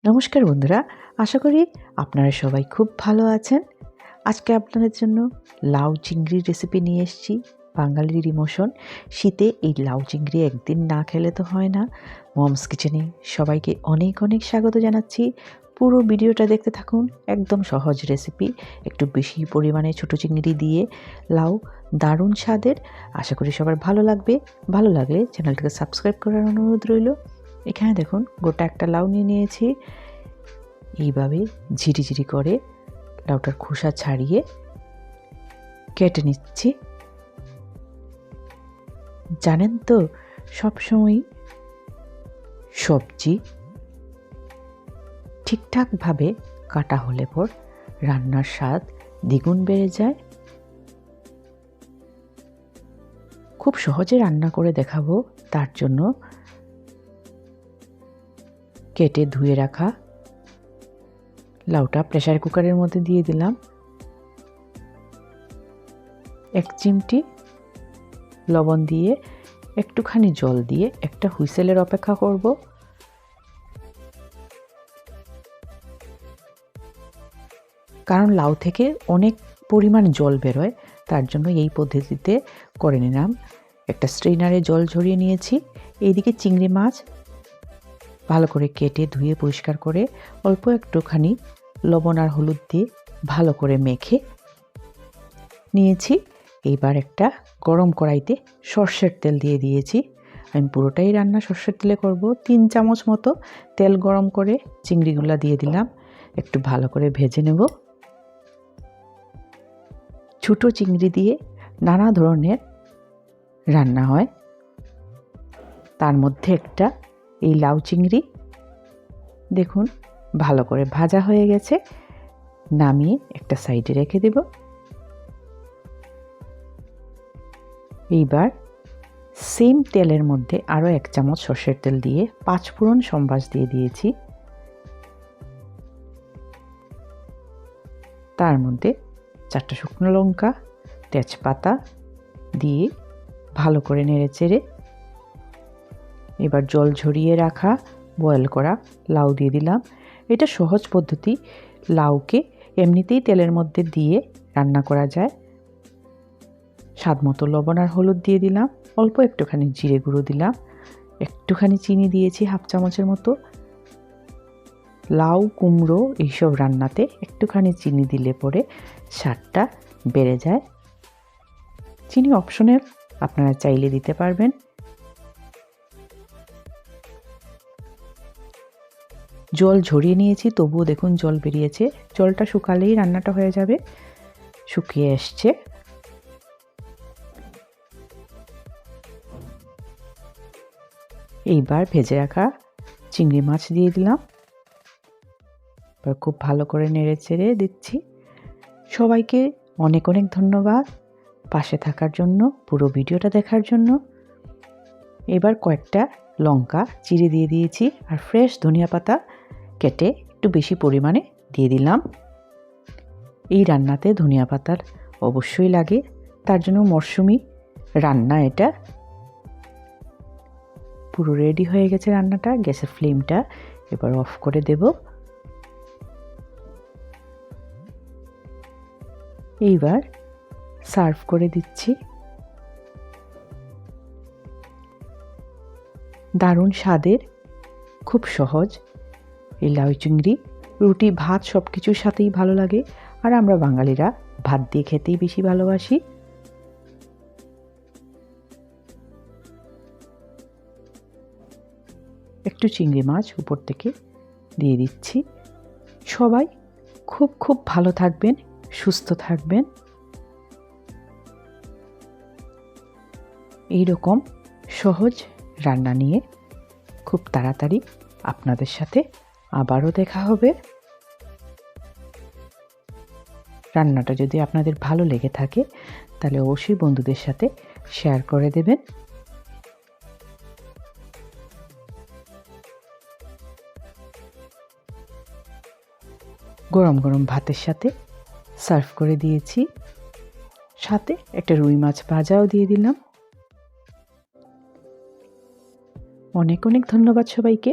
নমস্কার বন্ধুরা, আশা করি আপনারা সবাই খুব ভালো আছেন। আজকে আপনাদের জন্য লাউ চিংড়ির রেসিপি নিয়ে এসেছি। বাঙালির ইমোশন, শীতে এই লাউ চিংড়ি একদিন না খেলে তো হয় না। মমস কিচেনে সবাইকে অনেক অনেক স্বাগত জানাচ্ছি। পুরো ভিডিওটা দেখতে থাকুন। একদম সহজ রেসিপি, একটু বেশি পরিমাণে ছোটো চিংড়ি দিয়ে লাউ, দারুণ স্বাদের। আশা করি সবার ভালো লাগবে। ভালো লাগলে চ্যানেলটাকে সাবস্ক্রাইব করার অনুরোধ রইল। এখানে দেখুন গোটা একটা লাউ নিয়ে নিয়েছি। এইভাবে ঝিরিঝিরি করে লাউটার খোসা ছাড়িয়ে কেটে নিচ্ছি। জানেন তো, সবসময় সবজি ঠিকঠাকভাবে কাটা হলে পর রান্নার স্বাদ দ্বিগুণ বেড়ে যায়। খুব সহজে রান্না করে দেখাবো, তার জন্য কেটে ধুয়ে রাখা লাউটা প্রেসার কুকারের মধ্যে দিয়ে দিলাম। 1 চিমটি লবণ দিয়ে একটুখানি জল দিয়ে একটা হুইসেলের অপেক্ষা করব। কারণ লাউ থেকে অনেক পরিমাণ জল বেরোয়, তার জন্য এই পদ্ধতিতে করে নিলাম। একটা স্ট্রেনারে জল ঝরিয়ে নিয়েছি। এইদিকে চিংড়ি মাছ ভালো করে কেটে ধুয়ে পরিষ্কার করে অল্প একটুখানি লবণ আর হলুদ দিয়ে ভালো করে মেখে নিয়েছি। এইবার একটা গরম কড়াইতে সর্ষের তেল দিয়ে দিয়েছি। আমি পুরোটাই রান্না সর্ষের তেলে করব। 3 চামচ মতো তেল গরম করে চিংড়িগুলো দিয়ে দিলাম। একটু ভালো করে ভেজে নেব। ছোটো চিংড়ি দিয়ে নানা ধরনের রান্না হয়, তার মধ্যে একটা এই লাউ চিংড়ি। দেখুন ভালো করে ভাজা হয়ে গেছে, নামিয়ে একটা সাইডে রেখে দেব। এইবার সেম তেলের মধ্যে আরও 1 চামচ সর্ষের তেল দিয়ে 5 ফোড়ন সম্বাস দিয়ে দিয়েছি। তার মধ্যে 4টা শুকনো লঙ্কা, তেজপাতা দিয়ে ভালো করে নেড়েচেড়ে এবার জল ঝরিয়ে রাখা বয়েল করা লাউ দিয়ে দিলাম। এটা সহজ পদ্ধতি। লাউকে এমনিতেই তেলের মধ্যে দিয়ে রান্না করা যায়। স্বাদ মতো লবণ আর হলুদ দিয়ে দিলাম। অল্প একটুখানি জিরে গুঁড়ো দিলাম। একটুখানি চিনি দিয়েছি 1/2 চামচের মতো। লাউ, কুমড়ো এইসব রান্নাতে একটুখানি চিনি দিলে পরে স্বাদটা বেড়ে যায়। চিনি অপশনাল, আপনারা চাইলে দিতে পারবেন। জল ঝরিয়ে নিয়েছি, তবুও দেখুন জল বেরিয়েছে। জলটা শুকালেই রান্নাটা হয়ে যাবে। শুকিয়ে এসছে। এইবার ভেজে রাখা চিংড়ি মাছ দিয়ে দিলাম। এবার খুব ভালো করে নেড়ে চেড়ে দিচ্ছি। সবাইকে অনেক অনেক ধন্যবাদ পাশে থাকার জন্য, পুরো ভিডিওটা দেখার জন্য। এবার কয়েকটা লঙ্কা চিড়ে দিয়ে দিয়েছি আর ফ্রেশ ধনিয়া পাতা কেটে একটু বেশি পরিমাণে দিয়ে দিলাম। এই রান্নাতে ধনিয়া পাতার অবশ্যই লাগে, তার জন্য মরশুমি রান্না এটা। পুরো রেডি হয়ে গেছে রান্নাটা। গ্যাসের ফ্লেমটা এবার অফ করে দেব। এইবার সার্ভ করে দিচ্ছি। দারুণ স্বাদের, খুব সহজ এই লাউ চিংড়ি। রুটি, ভাত সব কিছুর সাথেই ভালো লাগে, আর আমরা বাঙালিরা ভাত দিয়ে খেতেই বেশি ভালোবাসি। একটু চিংড়ি মাছ উপর থেকে দিয়ে দিচ্ছি। সবাই খুব খুব ভালো থাকবেন, সুস্থ থাকবেন। এইরকম সহজ রান্না নিয়ে খুব তাড়াতাড়ি আপনাদের সাথে আবারও দেখা হবে। রান্নাটা যদি আপনাদের ভালো লেগে থাকে তাহলে অবশ্যই বন্ধুদের সাথে শেয়ার করে দেবেন। গরম গরম ভাতের সাথে সার্ভ করে দিয়েছি। সাথে একটা রুই মাছ ভাজাও দিয়ে দিলাম। অনেক অনেক ধন্যবাদ সবাইকে।